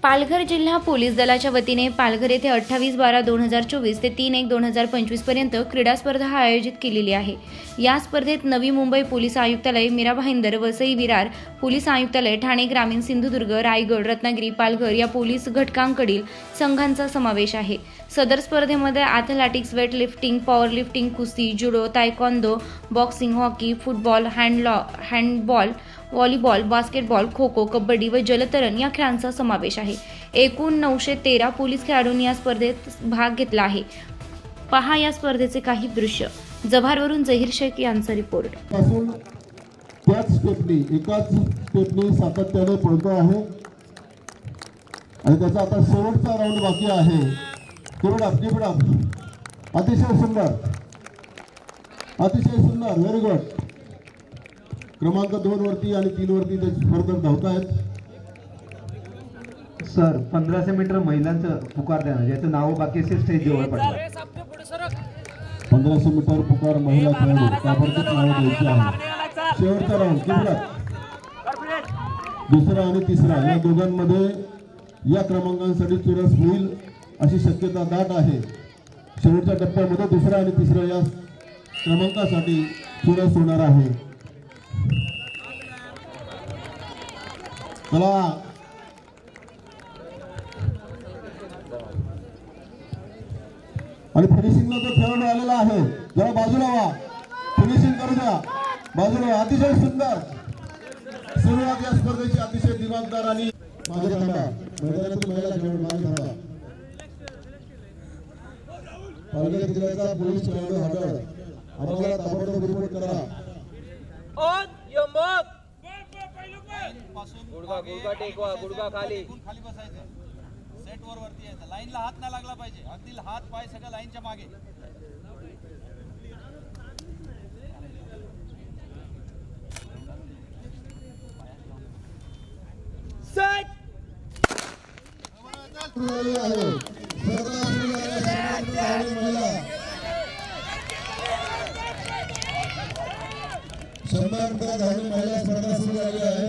पालघर जिल्हा पोलीस दलाच्या वतीने पालघर येथे 28/12/2024 ते 3/1/2025 पर्यंत क्रीडा स्पर्धा आयोजित केलेली आहे। या स्पर्धेत नवी मुंबई पोलीस आयुक्तालय, मीरा भाईंदर, वसई विरार पोलीस आयुक्तालय, ठाणे ग्रामीण, सिंधुदुर्ग, रायगड, रत्नागिरी, पालघर या पोलीस घटकांकडील संघांचा समावेश आहे। सदर स्पर्धेमध्ये ॲथलेटिक्स, वेटलिफ्टिंग, पॉवर लिफ्टिंग, कुस्ती, judo, taekwondo, boxing, hockey, football, handball, volleyball, basketball, kho kho, kabaddi व जलतरण या खेळांचा समावेश आहे। एकूण 913 पोलीस खेळाडूंनी या स्पर्धेत भाग घेतला आहे। पहा या स्पर्धेचे काही दृश्य। जव्हारवरून जहीर शेख यांचा रिपोर्ट। त्याच एकाच स्टेपनी सातत्याने पळतो आहे आणि त्याचा आता शेवटचा राऊंड बाकी आहे। अतिशय सुंदर, व्हेरी गुड। क्रमांक 2 वरती आणि 3 वरती ते स्पर्धक धावत आहेत। सर 1500 मीटर महिलांचं पुकार द्या, ज्याचं नाव बाकी असेल स्टेज जवळ पडलं। 1500 मीटर पुकार महिला खेळाडू ताबडतोब नाव द्यायचे आहे। शेवटचा राऊंड दुसरा आणि तिसरा या दोघांमध्ये या क्रमांकांसाठी चुरस होईल अशी शक्यता दाट आहे। शेवटच्या टप्प्यामध्ये दुसरा आणि तिसरा या क्रमांकासाठी चुरस होणार आहे। चला आणि फिनिशिंगला जो खेळाडू आलेला आहे जरा बाजूला व्हा, फिनिशिंग करू द्या बाजूला। अतिशय सुंदर सुरुवात या स्पर्धेची, अतिशय दिमागदार आणि मागे थांबा मैदानातून महिला खेळाडू मागे थांबा। पालघर जिल्ह्याचा पोलीस खेळाडू हडळ आम्हाला ताबडतोब रिपोर्ट करा। गुडगा टेकवा, गुडगा खाली बसायचं, सेट वर वरती यायचं, लाईनला हात नाही लागला पाहिजे, अगदी हात पाय सगळं लाईनच्या मागे। सेट महिला स्पर्धा सुरू झाली आहे।